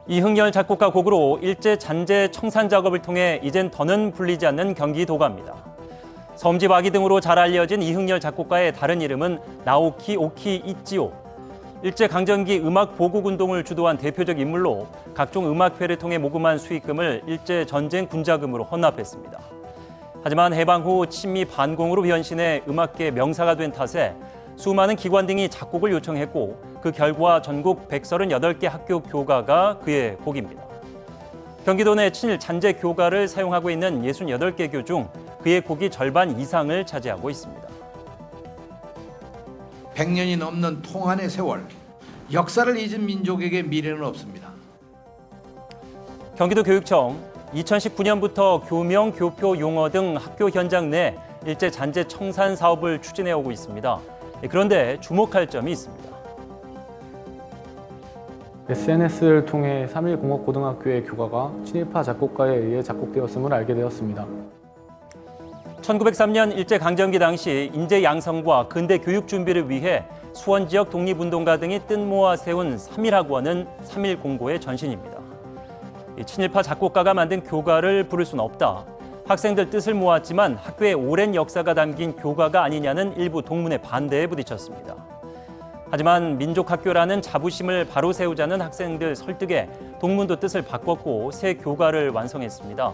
이흥열 작곡가 곡으로 일제 잔재 청산 작업을 통해 이젠 더는 불리지 않는 경기도가입니다. 섬집 아기 등으로 잘 알려진 이흥열 작곡가의 다른 이름은 나오키 오키 이치오. 일제 강점기 음악 보국 운동을 주도한 대표적 인물로 각종 음악회를 통해 모금한 수익금을 일제 전쟁 군자금으로 헌납했습니다. 하지만 해방 후 친미 반공으로 변신해 음악계 명사가 된 탓에 수많은 기관 등이 작곡을 요청했고 그 결과 전국 138개 학교 교가가 그의 곡입니다. 경기도 내 친일 잔재 교가를 사용하고 있는 68개 교 중 그의 곡이 절반 이상을 차지하고 있습니다. 100년이 넘는 통한의 세월, 역사를 잊은 민족에게 미래는 없습니다. 경기도 교육청 2019년부터 교명, 교표, 용어 등 학교 현장 내 일제 잔재 청산 사업을 추진해 오고 있습니다. 그런데 주목할 점이 있습니다. SNS를 통해 3.1공업고등학교의 교가가 친일파 작곡가에 의해 작곡되었음을 알게 되었습니다. 1903년 일제강점기 당시 인재 양성과 근대 교육 준비를 위해 수원 지역 독립운동가 등이 뜻모아 세운 3.1학원은 3.1공고의 전신입니다. 친일파 작곡가가 만든 교가를 부를 수는 없다. 학생들 뜻을 모았지만 학교의 오랜 역사가 담긴 교가가 아니냐는 일부 동문의 반대에 부딪혔습니다. 하지만 민족학교라는 자부심을 바로 세우자는 학생들 설득에 동문도 뜻을 바꿨고 새 교가를 완성했습니다.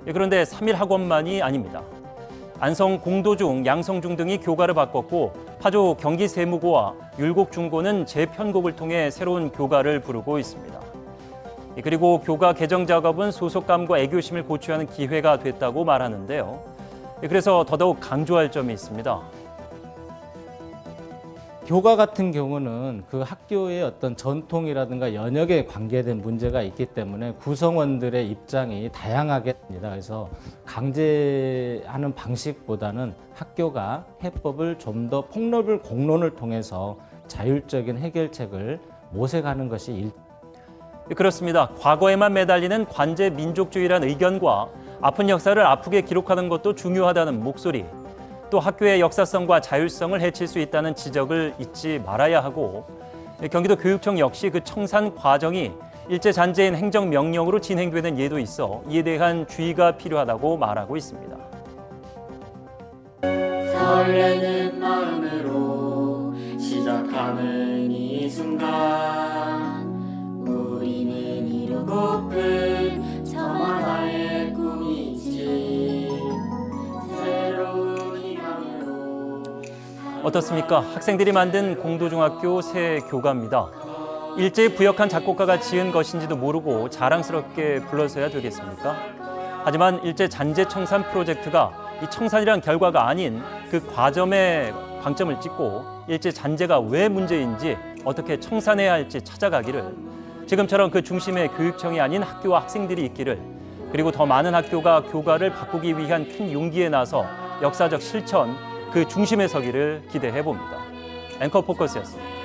그런데 3.1학원만이 아닙니다. 안성 공도중, 양성중 등이 교가를 바꿨고 파주 경기세무고와 율곡중고는 재편곡을 통해 새로운 교가를 부르고 있습니다. 그리고 교가 개정 작업은 소속감과 애교심을 고취하는 기회가 됐다고 말하는데요. 그래서 더더욱 강조할 점이 있습니다. 교가 같은 경우는 그 학교의 어떤 전통이라든가 연역에 관계된 문제가 있기 때문에 구성원들의 입장이 다양하게 됩니다. 그래서 강제하는 방식보다는 학교가 해법을 좀 더 폭넓은 공론을 통해서 자율적인 해결책을 모색하는 것이 그렇습니다. 과거에만 매달리는 관제 민족주의란 의견과 아픈 역사를 아프게 기록하는 것도 중요하다는 목소리, 또 학교의 역사성과 자율성을 해칠 수 있다는 지적을 잊지 말아야 하고 경기도 교육청 역시 그 청산 과정이 일제 잔재인 행정명령으로 진행되는 예도 있어 이에 대한 주의가 필요하다고 말하고 있습니다. 설레는 마음으로 시작하는 이 순간 우리는 이루고픈 저 하나의 꿈이지 새로운 희망으로. 어떻습니까? 학생들이 만든 공도중학교 새 교가입니다. 일제에 부역한 작곡가가 지은 것인지도 모르고 자랑스럽게 불러서야 되겠습니까? 하지만 일제 잔재 청산 프로젝트가 이 청산이란 결과가 아닌 그 과정에 방점을 찍고 일제 잔재가 왜 문제인지 어떻게 청산해야 할지 찾아가기를, 지금처럼 그 중심에 교육청이 아닌 학교와 학생들이 있기를, 그리고 더 많은 학교가 교가를 바꾸기 위한 큰 용기에 나서 역사적 실천 그 중심에 서기를 기대해 봅니다. 앵커 포커스였습니다.